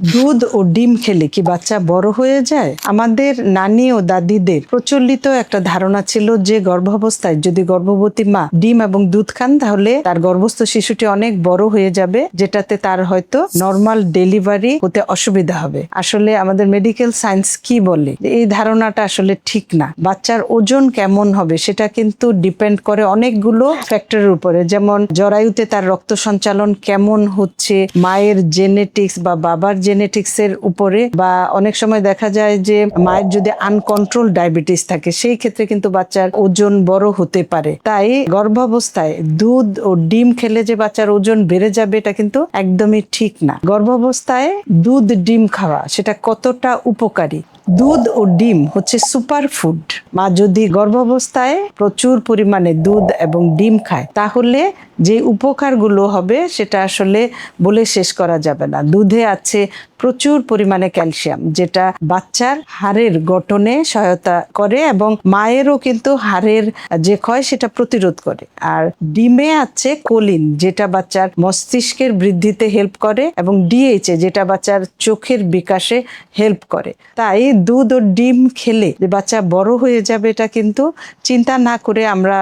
দুধ ও ডিম খেলে কি বাচ্চা বড় হয়ে যায়? আমাদের নানি ও দাদিদের প্রচলিত একটা ধারণা ছিল যে গর্ভাবস্থায় যদি গর্ভবতী মা ডিম এবং দুধ খান তাহলে তার গর্ভস্থ শিশুটি অনেক বড় হয়ে যাবে, যেটাতে তার হয়তো নর্মাল ডেলিভারি হতে অসুবিধা হবে। আসলে আমাদের মেডিকেল সায়েন্স কি বলে এই ধারণাটা আসলে ঠিক না। বাচ্চার ওজন কেমন হবে সেটা কিন্তু ডিপেন্ড করে অনেকগুলো ফ্যাক্টরের উপরে, যেমন জরায়ুতে তার রক্ত সঞ্চালন কেমন হচ্ছে, মায়ের জেনেটিক্স বা বাবার জেনেটিক্স এর উপরে, বা অনেক সময় দেখা যায় যে মায়ের যদি আনকন্ট্রোল ডায়াবেটিস থাকে সেই ক্ষেত্রে কিন্তু বাচ্চার ওজন বড় হতে পারে। তাই গর্ভাবস্থায় দুধ ও ডিম খেলে যে বাচ্চার ওজন বেড়ে যাবে এটা কিন্তু একদমই ঠিক না। গর্ভাবস্থায় দুধ ডিম খাওয়া সেটা কতটা উপকারী? দুধ ও ডিম হচ্ছে সুপার ফুড। মা যদি গর্ভাবস্থায় প্রচুর পরিমাণে দুধ এবং ডিম খায় তাহলে যে উপকারগুলো হবে সেটা আসলে বলে শেষ করা যাবে না। দুধে আছে প্রচুর পরিমাণে ক্যালসিয়াম, যেটা বাচ্চার হাড়ের গঠনে সহায়তা করে এবং মায়েরও কিন্তু হাড়ের যে ক্ষয় সেটা প্রতিরোধ করে। আর ডিমে আছে কোলিন, যেটা বাচ্চার মস্তিষ্কের বৃদ্ধিতে হেল্প করে, এবং ডিএইচএ যেটা বাচ্চার চোখের বিকাশে হেল্প করে। তাই দুধ ও ডিম খেলে যে বাচ্চা বড় হয়ে যাবে এটা কিন্তু চিন্তা না করে আমরা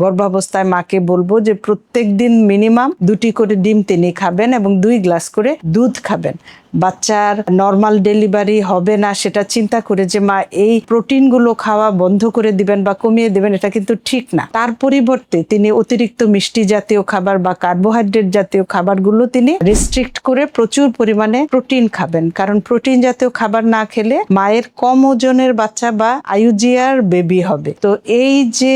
গর্ভাবস্থায় মাকে বলবো যে প্রত্যেক দিন মিনিমাম 2টি করে ডিম তিনি খাবেন এবং 2 গ্লাস করে দুধ খাবেন। বাচ্চার নর্মাল ডেলিভারি হবে না সেটা চিন্তা করে যে মা এই প্রোটিনগুলো খাওয়া বন্ধ করে দিবেন বা কমিয়ে দিবেন এটা কিন্তু ঠিক না। তার পরিবর্তে তিনি অতিরিক্ত মিষ্টি জাতীয় খাবার বা কার্বোহাইড্রেট জাতীয় খাবারগুলো তিনি রেস্ট্রিক্ট করে প্রচুর পরিমাণে প্রোটিন খাবেন, কারণ প্রোটিন জাতীয় খাবার না খেলে মায়ের কম ওজনের বাচ্চা বা আইউজিআর বেবি হবে। তো এই যে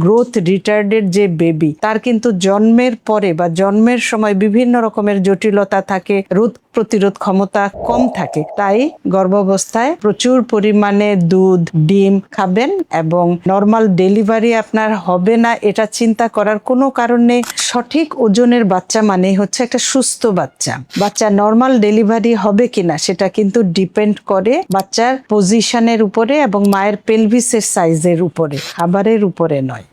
গ্রোথ রিটার্ডেড যে বেবি তার কিন্তু জন্মের পরে বা জন্মের সময় বিভিন্ন রকমের জটিলতা থাকে, রোগ প্রতিরোধ ক্ষমতা কম থাকে। তাই গর্ভাবস্থায় প্রচুর পরিমাণে দুধ ডিম খাবেন এবং নর্মাল ডেলিভারি আপনার হবে না এটা চিন্তা করার কোনো কারণ নেই। সঠিক ওজনের বাচ্চা মানে হচ্ছে একটা সুস্থ বাচ্চা। বাচ্চা নর্মাল ডেলিভারি হবে কিনা সেটা কিন্তু ডিপেন্ড করে বাচ্চার পজিশনের উপরে এবং মায়ের পেলভিসের সাইজের উপরে, খাবারের উপরে নয়।